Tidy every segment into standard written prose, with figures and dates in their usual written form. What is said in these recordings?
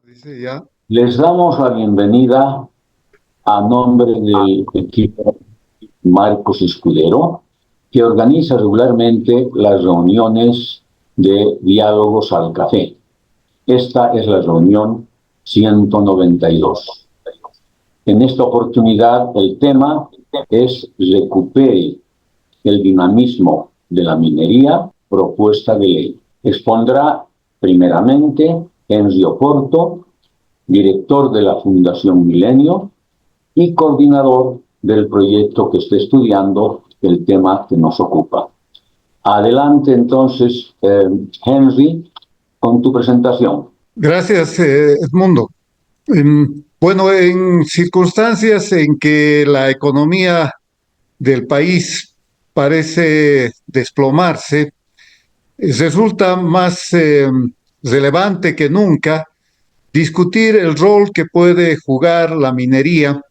Dice ya. Les damos la bienvenida a nombre del equipo Marcos Escudero, que organiza regularmente las reuniones de diálogos al café. Esta es la reunión 192. En esta oportunidad, el tema es Recupere el dinamismo de la minería, propuesta de ley. Expondrá primeramente Henry Oporto, director de la Fundación Milenio y coordinador del proyecto que está estudiando el tema que nos ocupa. Adelante entonces, Henry, con tu presentación. Gracias, Edmundo. Bueno, en circunstancias en que la economía del país parece desplomarse, resulta más relevante que nunca discutir el rol que puede jugar la minería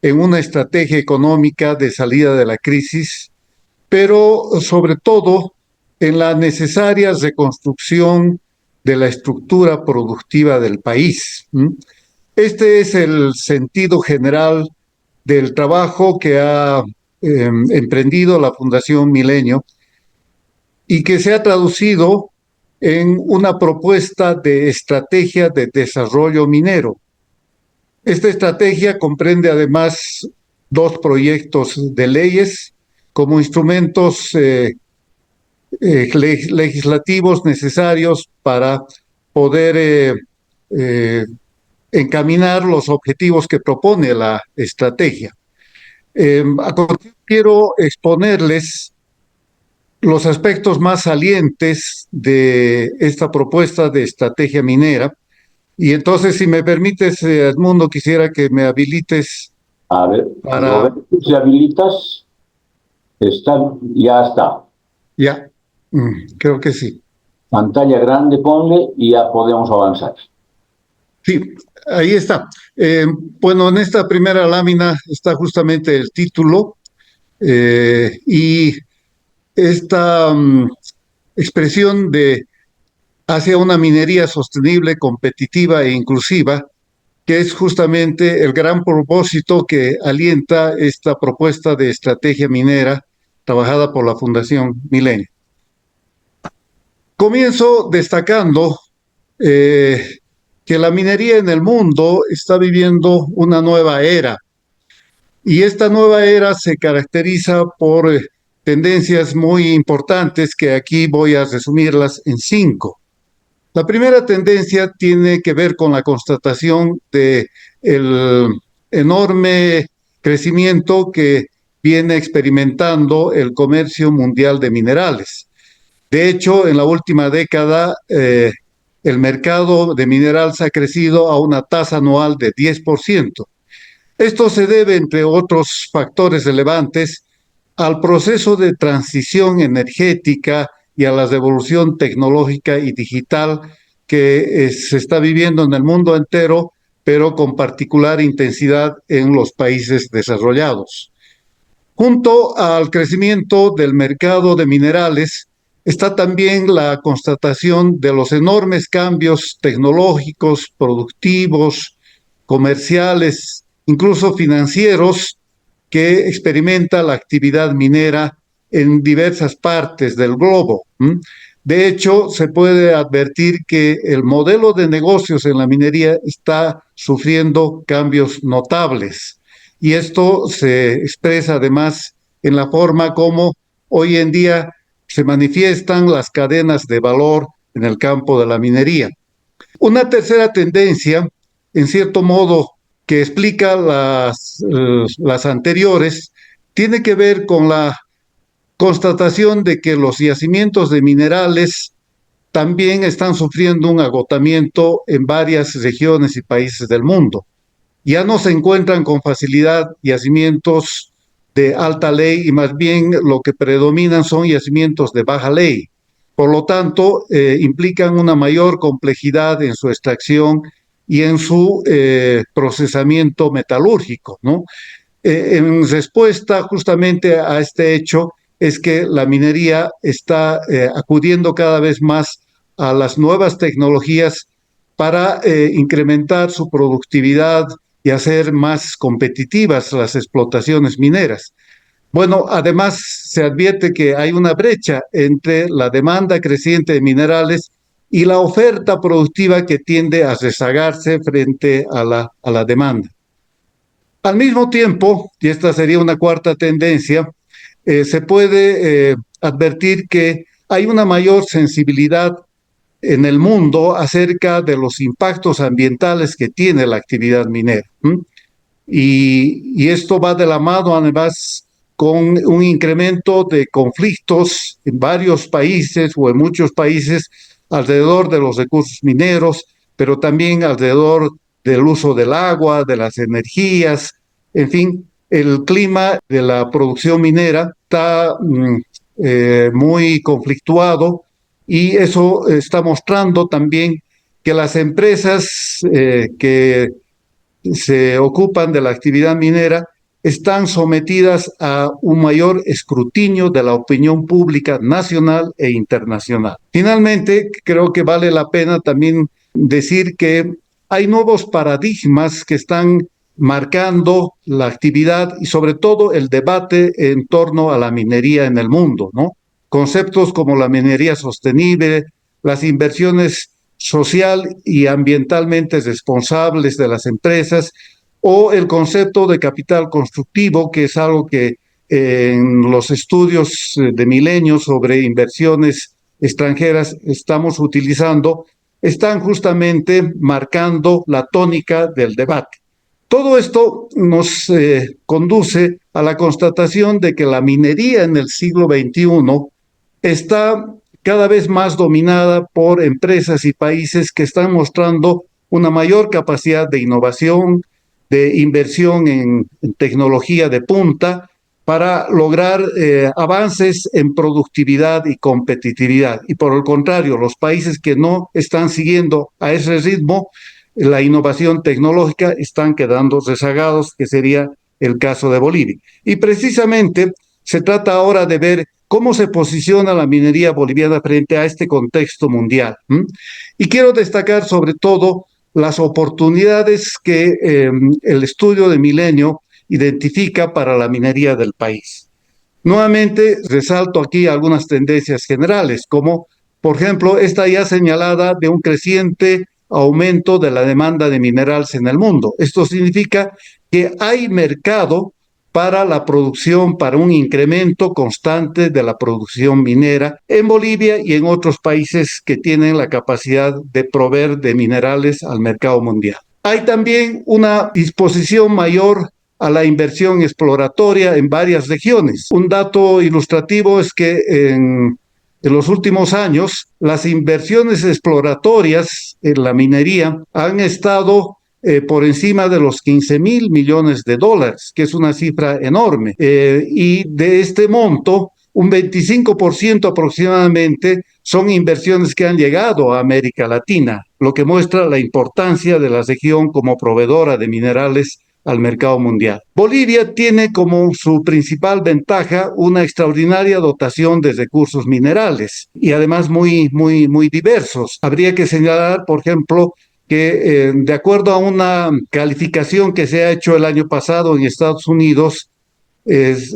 en una estrategia económica de salida de la crisis, pero sobre todo en la necesaria reconstrucción de la estructura productiva del país. Este es el sentido general del trabajo que ha emprendido la Fundación Milenio y que se ha traducido en una propuesta de estrategia de desarrollo minero. Esta estrategia comprende además dos proyectos de leyes como instrumentos legislativos necesarios para poder eh, encaminar los objetivos que propone la estrategia. A continuación quiero exponerles los aspectos más salientes de esta propuesta de estrategia minera. Y entonces, si me permites, Edmundo, quisiera que me habilites A ver, para... Roberto, si habilitas, ya está. Ya, creo que sí. Pantalla grande, ponle y ya podemos avanzar. Sí, ahí está. Bueno, en esta primera lámina está justamente el título y esta expresión de hacia una minería sostenible, competitiva e inclusiva, que es justamente el gran propósito que alienta esta propuesta de estrategia minera trabajada por la Fundación Milenio. Comienzo destacando eh, que la minería en el mundo está viviendo una nueva era y esta nueva era se caracteriza por tendencias muy importantes que aquí voy a resumirlas en cinco. La primera tendencia tiene que ver con la constatación de el enorme crecimiento que viene experimentando el comercio mundial de minerales. De hecho, en la última década, el mercado de minerales ha crecido a una tasa anual de 10%. Esto se debe, entre otros factores relevantes, al proceso de transición energética y a la revolución tecnológica y digital que se está viviendo en el mundo entero, pero con particular intensidad en los países desarrollados. Junto al crecimiento del mercado de minerales, está también la constatación de los enormes cambios tecnológicos, productivos, comerciales, incluso financieros, que experimenta la actividad minera en diversas partes del globo. De hecho, se puede advertir que el modelo de negocios en la minería está sufriendo cambios notables. Y esto se expresa además en la forma como hoy en día se manifiestan las cadenas de valor en el campo de la minería. Una tercera tendencia, en cierto modo, que explica las anteriores, tiene que ver con la constatación de que los yacimientos de minerales también están sufriendo un agotamiento en varias regiones y países del mundo. Ya no se encuentran con facilidad yacimientos de alta ley y más bien lo que predominan son yacimientos de baja ley. Por lo tanto, implican una mayor complejidad en su extracción y en su procesamiento metalúrgico, ¿no? En respuesta justamente a este hecho es que la minería está acudiendo cada vez más a las nuevas tecnologías para incrementar su productividad y hacer más competitivas las explotaciones mineras. Bueno, además se advierte que hay una brecha entre la demanda creciente de minerales y la oferta productiva que tiende a rezagarse frente a la demanda. Al mismo tiempo, y esta sería una cuarta tendencia, se puede advertir que hay una mayor sensibilidad en el mundo acerca de los impactos ambientales que tiene la actividad minera. Y esto va de la mano además con un incremento de conflictos en varios países o en muchos países alrededor de los recursos mineros, pero también alrededor del uso del agua, de las energías, en fin, el clima de la producción minera está muy conflictuado y eso está mostrando también que las empresas que se ocupan de la actividad minera están sometidas a un mayor escrutinio de la opinión pública nacional e internacional. Finalmente, creo que vale la pena también decir que hay nuevos paradigmas que están marcando la actividad y sobre todo el debate en torno a la minería en el mundo, ¿no? Conceptos como la minería sostenible, las inversiones social y ambientalmente responsables de las empresas, o el concepto de capital constructivo, que es algo que en los estudios de Milenio sobre inversiones extranjeras estamos utilizando, están justamente marcando la tónica del debate. Todo esto nos conduce a la constatación de que la minería en el siglo XXI está cada vez más dominada por empresas y países que están mostrando una mayor capacidad de innovación, de inversión en tecnología de punta para lograr avances en productividad y competitividad. Y por el contrario, los países que no están siguiendo a ese ritmo, la innovación tecnológica, están quedando rezagados, que sería el caso de Bolivia. Y precisamente se trata ahora de ver cómo se posiciona la minería boliviana frente a este contexto mundial. Y quiero destacar sobre todo las oportunidades que el estudio de Milenio identifica para la minería del país. Nuevamente, resalto aquí algunas tendencias generales, como por ejemplo esta ya señalada de un creciente aumento de la demanda de minerales en el mundo. Esto significa que hay mercado para la producción, para un incremento constante de la producción minera en Bolivia y en otros países que tienen la capacidad de proveer de minerales al mercado mundial. Hay también una disposición mayor a la inversión exploratoria en varias regiones. Un dato ilustrativo es que en los últimos años las inversiones exploratorias en la minería han estado por encima de los 15.000 millones de dólares, que es una cifra enorme. Y de este monto, un 25% aproximadamente son inversiones que han llegado a América Latina, lo que muestra la importancia de la región como proveedora de minerales al mercado mundial. Bolivia tiene como su principal ventaja una extraordinaria dotación de recursos minerales y además muy diversos. Habría que señalar, por ejemplo, que de acuerdo a una calificación que se ha hecho el año pasado en Estados Unidos,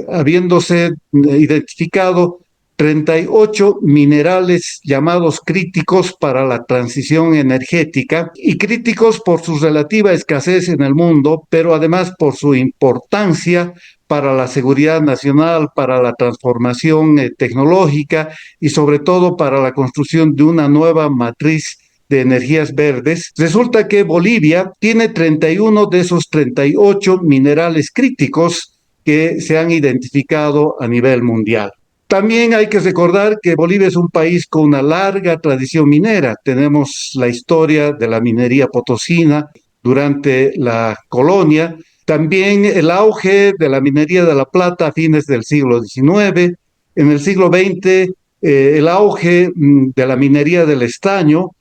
habiéndose identificado 38 minerales llamados críticos para la transición energética y críticos por su relativa escasez en el mundo, pero además por su importancia para la seguridad nacional, para la transformación tecnológica y sobre todo para la construcción de una nueva matriz de energías verdes. Resulta que Bolivia tiene 31 de esos 38 minerales críticos que se han identificado a nivel mundial. También hay que recordar que Bolivia es un país con una larga tradición minera. Tenemos la historia de la minería potosina durante la colonia, también el auge de la minería de la plata a fines del siglo XIX, en el siglo XX el auge de la minería del estaño,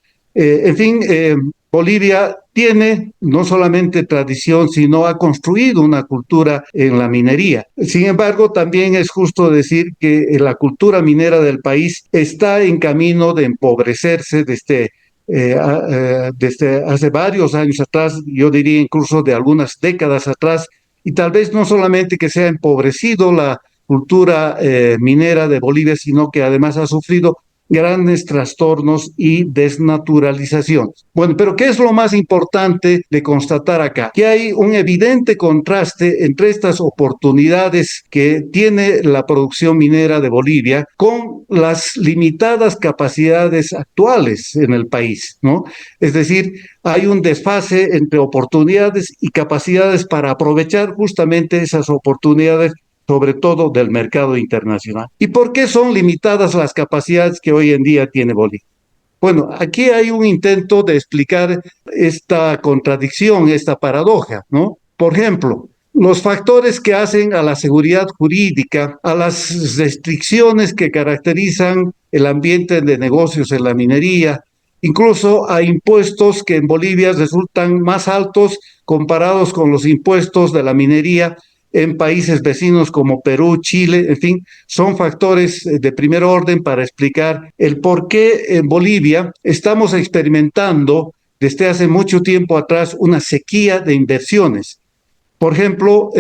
en fin, Bolivia tiene no solamente tradición, sino ha construido una cultura en la minería. Sin embargo, también es justo decir que la cultura minera del país está en camino de empobrecerse desde hace varios años atrás, yo diría incluso de algunas décadas atrás, y tal vez no solamente que se ha empobrecido la cultura minera de Bolivia, sino que además ha sufrido grandes trastornos y desnaturalización. Bueno, pero ¿qué es lo más importante de constatar acá? Que hay un evidente contraste entre estas oportunidades que tiene la producción minera de Bolivia con las limitadas capacidades actuales en el país, ¿no? Es decir, hay un desfase entre oportunidades y capacidades para aprovechar justamente esas oportunidades, sobre todo del mercado internacional. ¿Y por qué son limitadas las capacidades que hoy en día tiene Bolivia? Bueno, aquí hay un intento de explicar esta contradicción, esta paradoja, ¿no? Por ejemplo, los factores que hacen a la seguridad jurídica, a las restricciones que caracterizan el ambiente de negocios en la minería, incluso a impuestos que en Bolivia resultan más altos comparados con los impuestos de la minería en países vecinos como Perú, Chile, en fin, son factores de primer orden para explicar el por qué en Bolivia estamos experimentando desde hace mucho tiempo atrás una sequía de inversiones. Por ejemplo,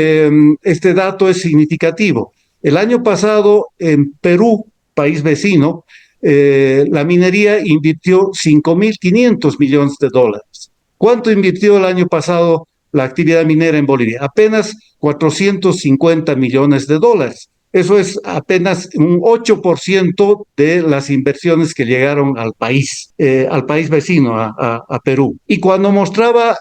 este dato es significativo. El año pasado en Perú, país vecino, la minería invirtió 5.500 millones de dólares. ¿Cuánto invirtió el año pasado la actividad minera en Bolivia? Apenas 450 millones de dólares. Eso es apenas un 8% de las inversiones que llegaron al país vecino, a Perú. Y cuando mostraba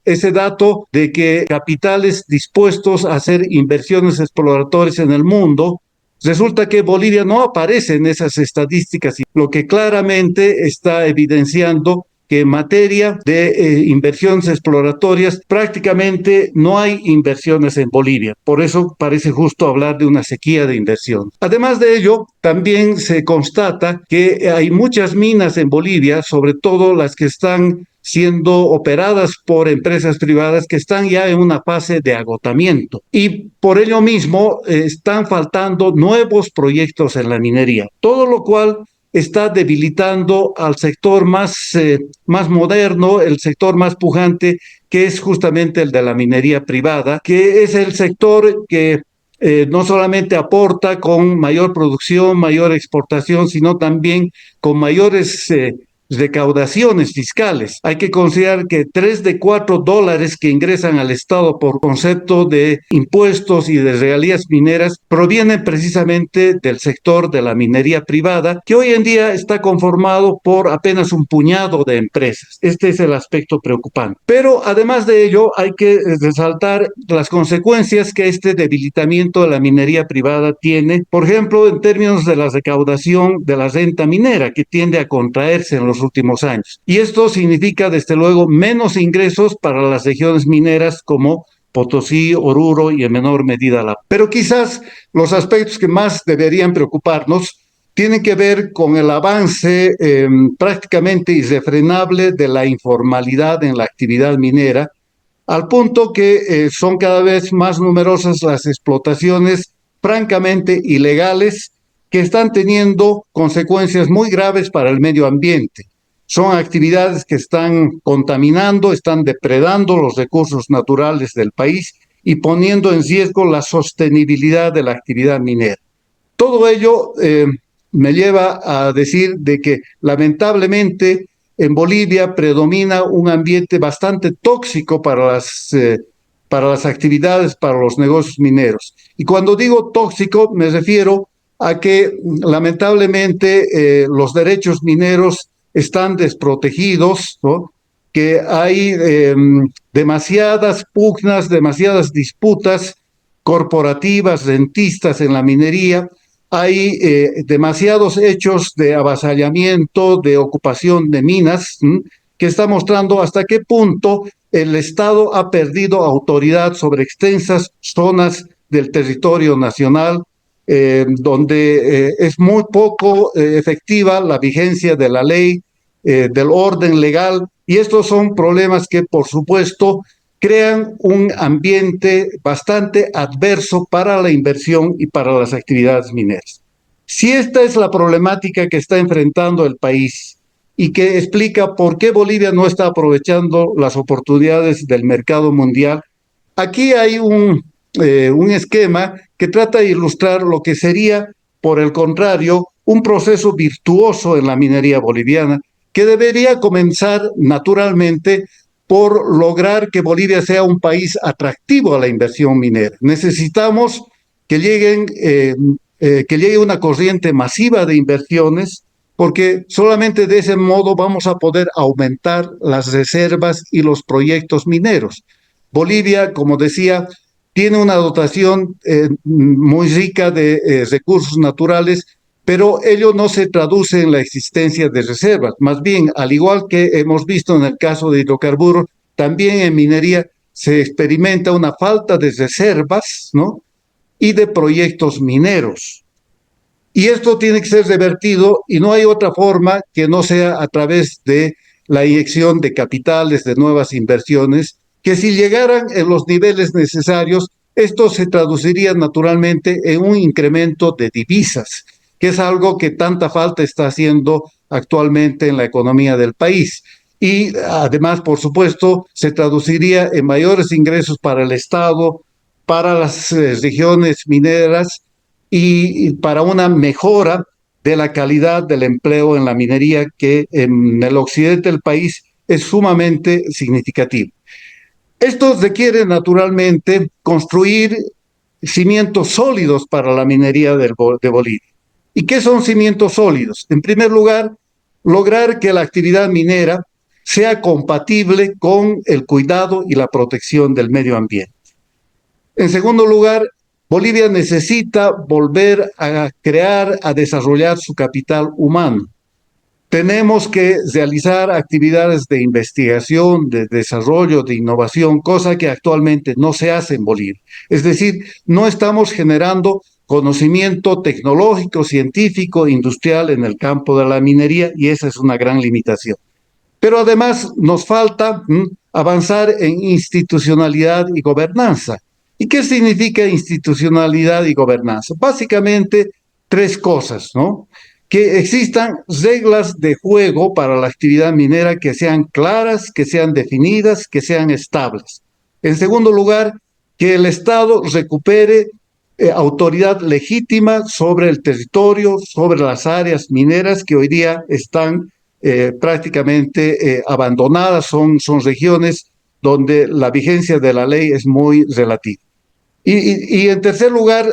ese dato de que capitales dispuestos a hacer inversiones exploratorias en el mundo, resulta que Bolivia no aparece en esas estadísticas, lo que claramente está evidenciando que en materia de inversiones exploratorias prácticamente no hay inversiones en Bolivia. Por eso parece justo hablar de una sequía de inversión. Además de ello, también se constata que hay muchas minas en Bolivia, sobre todo las que están siendo operadas por empresas privadas que están ya en una fase de agotamiento. Y por ello mismo están faltando nuevos proyectos en la minería, todo lo cual está debilitando al sector más moderno, el sector más pujante, que es justamente el de la minería privada, que es el sector que no solamente aporta con mayor producción, mayor exportación, sino también con mayores recaudaciones fiscales. Hay que considerar que 3 de 4 dólares que ingresan al Estado por concepto de impuestos y de regalías mineras provienen precisamente del sector de la minería privada, que hoy en día está conformado por apenas un puñado de empresas. Este es el aspecto preocupante. Pero además de ello, hay que resaltar las consecuencias que este debilitamiento de la minería privada tiene, por ejemplo, en términos de la recaudación de la renta minera, que tiende a contraerse en los últimos años. Y esto significa, desde luego, menos ingresos para las regiones mineras como Potosí, Oruro y en menor medida la. Pero quizás los aspectos que más deberían preocuparnos tienen que ver con el avance prácticamente irrefrenable de la informalidad en la actividad minera, al punto que son cada vez más numerosas las explotaciones francamente ilegales que están teniendo consecuencias muy graves para el medio ambiente. Son actividades que están contaminando, están depredando los recursos naturales del país y poniendo en riesgo la sostenibilidad de la actividad minera. Todo ello me lleva a decir de que lamentablemente en Bolivia predomina un ambiente bastante tóxico para las actividades, para los negocios mineros. Y cuando digo tóxico me refiero a que lamentablemente los derechos mineros están desprotegidos, ¿no? Que hay demasiadas pugnas, demasiadas disputas corporativas, rentistas en la minería, hay demasiados hechos de avasallamiento, de ocupación de minas, que está mostrando hasta qué punto el Estado ha perdido autoridad sobre extensas zonas del territorio nacional, donde es muy poco efectiva la vigencia de la ley, del orden legal, y estos son problemas que, por supuesto, crean un ambiente bastante adverso para la inversión y para las actividades mineras. Si esta es la problemática que está enfrentando el país, y que explica por qué Bolivia no está aprovechando las oportunidades del mercado mundial. Aquí hay un esquema que trata de ilustrar lo que sería, por el contrario, un proceso virtuoso en la minería boliviana, que debería comenzar naturalmente por lograr que Bolivia sea un país atractivo a la inversión minera. Necesitamos que que llegue una corriente masiva de inversiones, porque solamente de ese modo vamos a poder aumentar las reservas y los proyectos mineros. Bolivia, como decía, tiene una dotación muy rica de recursos naturales, pero ello no se traduce en la existencia de reservas. Más bien, al igual que hemos visto en el caso de hidrocarburos, también en minería se experimenta una falta de reservas, ¿no? Y de proyectos mineros. Y esto tiene que ser revertido y no hay otra forma que no sea a través de la inyección de capitales, de nuevas inversiones, que si llegaran en los niveles necesarios, esto se traduciría naturalmente en un incremento de divisas, que es algo que tanta falta está haciendo actualmente en la economía del país. Y además, por supuesto, se traduciría en mayores ingresos para el Estado, para las regiones mineras y para una mejora de la calidad del empleo en la minería, que en el occidente del país es sumamente significativo. Esto requiere naturalmente construir cimientos sólidos para la minería de Bolivia. ¿Y qué son cimientos sólidos? En primer lugar, lograr que la actividad minera sea compatible con el cuidado y la protección del medio ambiente. En segundo lugar, Bolivia necesita volver a crear, a desarrollar su capital humano. Tenemos que realizar actividades de investigación, de desarrollo, de innovación, cosa que actualmente no se hace en Bolivia. Es decir, no estamos generando conocimiento tecnológico, científico, industrial en el campo de la minería, y esa es una gran limitación. Pero además nos falta avanzar en institucionalidad y gobernanza. ¿Y qué significa institucionalidad y gobernanza? Básicamente tres cosas, ¿no? Que existan reglas de juego para la actividad minera que sean claras, que sean definidas, que sean estables. En segundo lugar, que el Estado recupere autoridad legítima sobre el territorio, sobre las áreas mineras que hoy día están prácticamente abandonadas, son regiones donde la vigencia de la ley es muy relativa. Y en tercer lugar,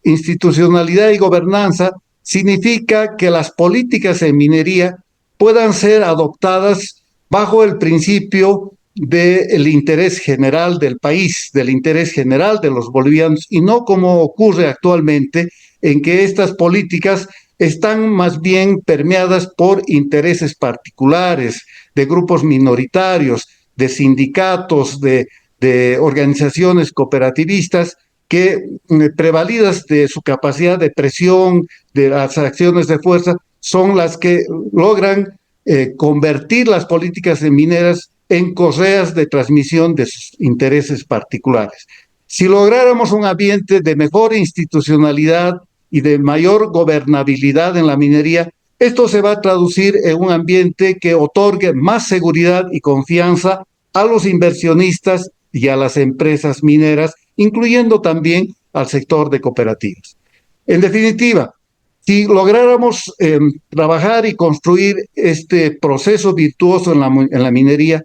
institucionalidad y gobernanza significa que las políticas en minería puedan ser adoptadas bajo el principio del interés general del país, del interés general de los bolivianos, y no como ocurre actualmente, en que estas políticas están más bien permeadas por intereses particulares, de grupos minoritarios, de sindicatos, de organizaciones cooperativistas que, prevalidas de su capacidad de presión, de las acciones de fuerza, son las que logran convertir las políticas mineras en correas de transmisión de sus intereses particulares. Si lográramos un ambiente de mejor institucionalidad y de mayor gobernabilidad en la minería, esto se va a traducir en un ambiente que otorgue más seguridad y confianza a los inversionistas y a las empresas mineras, incluyendo también al sector de cooperativas. En definitiva, si lográramos trabajar y construir este proceso virtuoso en la minería,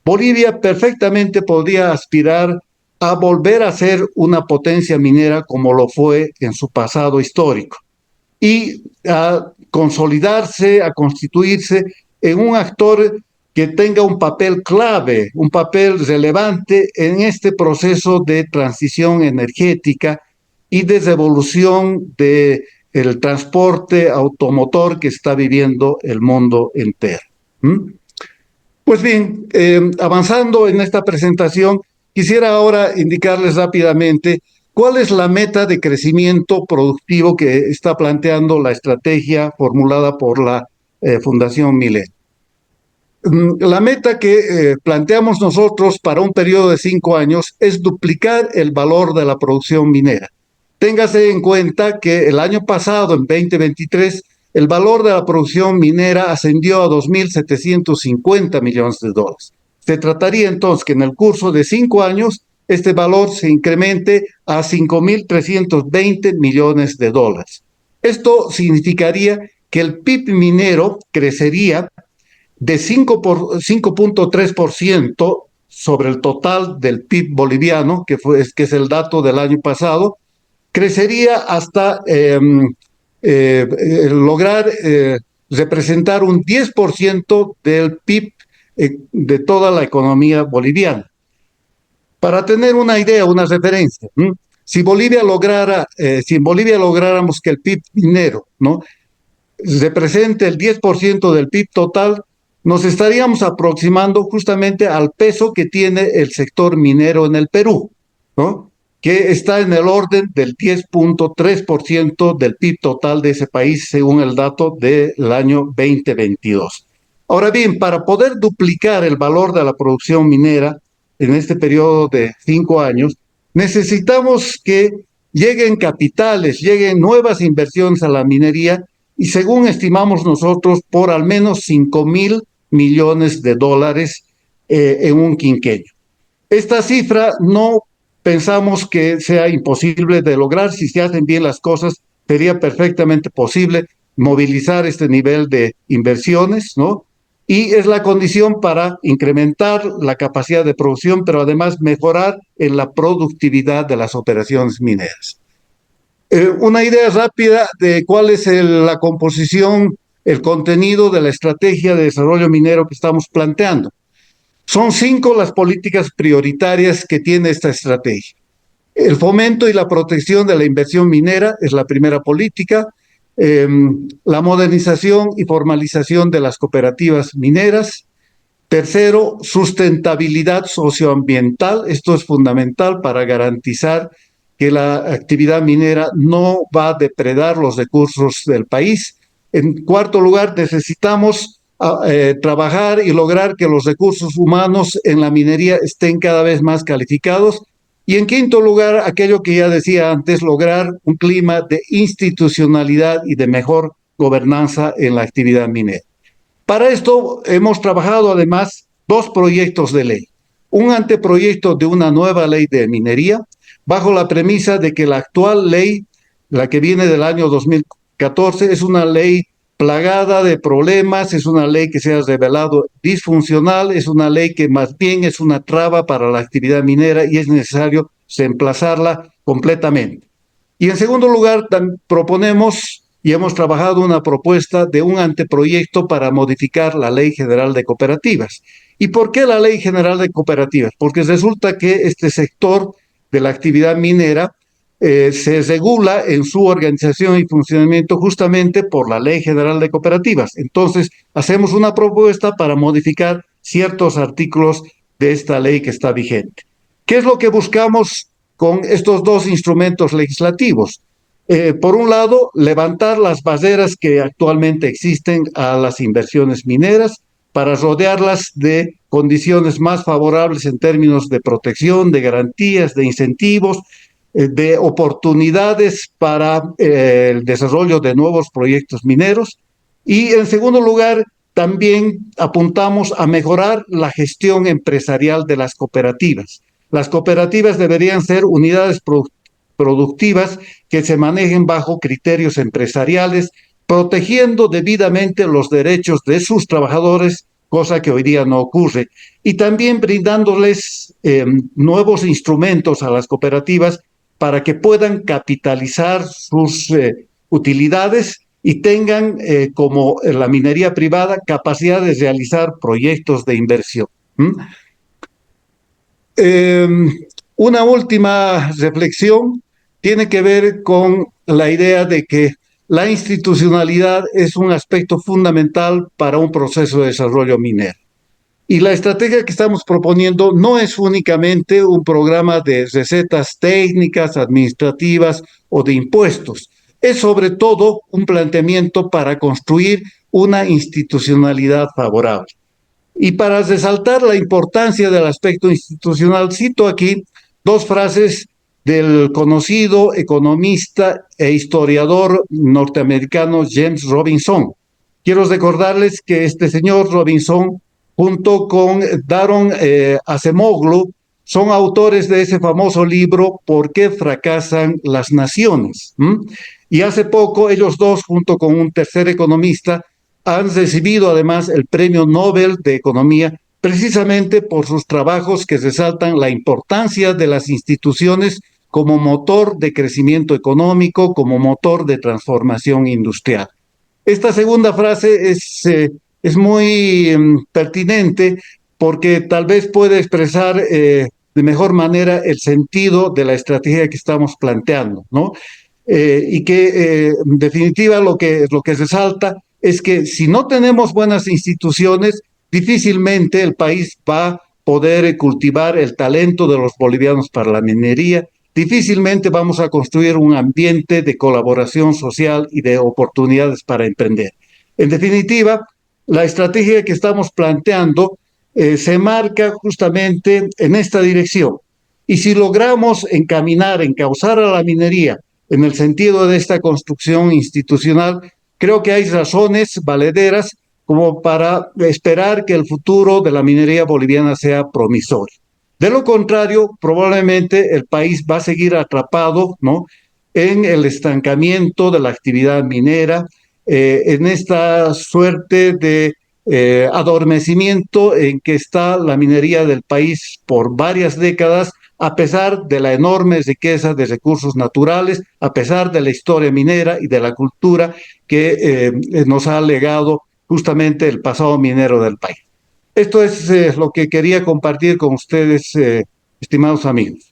Bolivia perfectamente podría aspirar a volver a ser una potencia minera como lo fue en su pasado histórico y a consolidarse, a constituirse en un actor que tenga un papel clave, un papel relevante en este proceso de transición energética y de revolución del transporte automotor que está viviendo el mundo entero. ¿Mm? Pues bien, avanzando en esta presentación, quisiera ahora indicarles rápidamente cuál es la meta de crecimiento productivo que está planteando la estrategia formulada por la Fundación Milenio. La meta que planteamos nosotros para un periodo de 5 años es duplicar el valor de la producción minera. Téngase en cuenta que el año pasado, en 2023, el valor de la producción minera ascendió a 2.750 millones de dólares. Se trataría entonces que en el curso de 5 años este valor se incremente a 5.320 millones de dólares. Esto significaría que el PIB minero crecería de 5.3% sobre el total del PIB boliviano, que es el dato del año pasado, crecería hasta lograr representar un 10% del PIB de toda la economía boliviana. Para tener una idea, una referencia, si en Bolivia lográramos que el PIB minero, ¿no?, represente el 10% del PIB total, nos estaríamos aproximando justamente al peso que tiene el sector minero en el Perú, ¿no?, que está en el orden del 10.3% del PIB total de ese país, según el dato del año 2022. Ahora bien, para poder duplicar el valor de la producción minera en este periodo de 5 años, necesitamos que lleguen capitales, lleguen nuevas inversiones a la minería, y según estimamos nosotros, por al menos 5.000 millones de dólares en un quinquenio. Esta cifra no pensamos que sea imposible de lograr. Si se hacen bien las cosas, sería perfectamente posible movilizar este nivel de inversiones, ¿no? Y es la condición para incrementar la capacidad de producción, pero además mejorar en la productividad de las operaciones mineras. Una idea rápida de cuál es la composición, el contenido de la estrategia de desarrollo minero que estamos planteando. Son 5 las políticas prioritarias que tiene esta estrategia. El fomento y la protección de la inversión minera es la primera política. La modernización y formalización de las cooperativas mineras. Tercero, sustentabilidad socioambiental. Esto es fundamental para garantizar que la actividad minera no va a depredar los recursos del país. En cuarto lugar, necesitamos trabajar y lograr que los recursos humanos en la minería estén cada vez más calificados. Y en quinto lugar, aquello que ya decía antes, lograr un clima de institucionalidad y de mejor gobernanza en la actividad minera. Para esto hemos trabajado además 2 proyectos de ley. Un anteproyecto de una nueva ley de minería, bajo la premisa de que la actual ley, la que viene del año 2014, es una ley plagada de problemas, es una ley que se ha revelado disfuncional, es una ley que más bien es una traba para la actividad minera y es necesario reemplazarla completamente. Y en segundo lugar, proponemos y hemos trabajado una propuesta de un anteproyecto para modificar la Ley General de Cooperativas. ¿Y por qué la Ley General de Cooperativas? Porque resulta que este sector de la actividad minera se regula en su organización y funcionamiento justamente por la Ley General de Cooperativas. Entonces, hacemos una propuesta para modificar ciertos artículos de esta ley que está vigente. ¿Qué es lo que buscamos con estos 2 instrumentos legislativos? Por un lado, levantar las barreras que actualmente existen a las inversiones mineras para rodearlas de condiciones más favorables en términos de protección, de garantías, de incentivos, de oportunidades para el desarrollo de nuevos proyectos mineros. Y en segundo lugar, también apuntamos a mejorar la gestión empresarial de las cooperativas. Las cooperativas deberían ser unidades productivas que se manejen bajo criterios empresariales, protegiendo debidamente los derechos de sus trabajadores, cosa que hoy día no ocurre, y también brindándoles nuevos instrumentos a las cooperativas para que puedan capitalizar sus utilidades y tengan, como la minería privada, capacidad de realizar proyectos de inversión. Una última reflexión tiene que ver con la idea de que la institucionalidad es un aspecto fundamental para un proceso de desarrollo minero. Y la estrategia que estamos proponiendo no es únicamente un programa de recetas técnicas, administrativas o de impuestos. Es sobre todo un planteamiento para construir una institucionalidad favorable. Y para resaltar la importancia del aspecto institucional, cito aquí 2 frases del conocido economista e historiador norteamericano James Robinson. Quiero recordarles que este señor Robinson, junto con Daron Acemoglu, son autores de ese famoso libro ¿Por qué fracasan las naciones? Y hace poco ellos dos, junto con un tercer economista, han recibido además el Premio Nobel de Economía precisamente por sus trabajos que resaltan la importancia de las instituciones como motor de crecimiento económico, como motor de transformación industrial. Esta segunda frase es muy pertinente porque tal vez puede expresar de mejor manera el sentido de la estrategia que estamos planteando, ¿no? Y que en definitiva lo que resalta es que si no tenemos buenas instituciones, difícilmente el país va a poder cultivar el talento de los bolivianos para la minería, difícilmente vamos a construir un ambiente de colaboración social y de oportunidades para emprender. En definitiva, la estrategia que estamos planteando se marca justamente en esta dirección. Y si logramos encaminar, encauzar a la minería en el sentido de esta construcción institucional, creo que hay razones valederas como para esperar que el futuro de la minería boliviana sea promisorio. De lo contrario, probablemente el país va a seguir atrapado, ¿no?, en el estancamiento de la actividad minera, en esta suerte de adormecimiento en que está la minería del país por varias décadas, a pesar de la enorme riqueza de recursos naturales, a pesar de la historia minera y de la cultura que nos ha legado justamente el pasado minero del país. Esto es lo que quería compartir con ustedes, estimados amigos.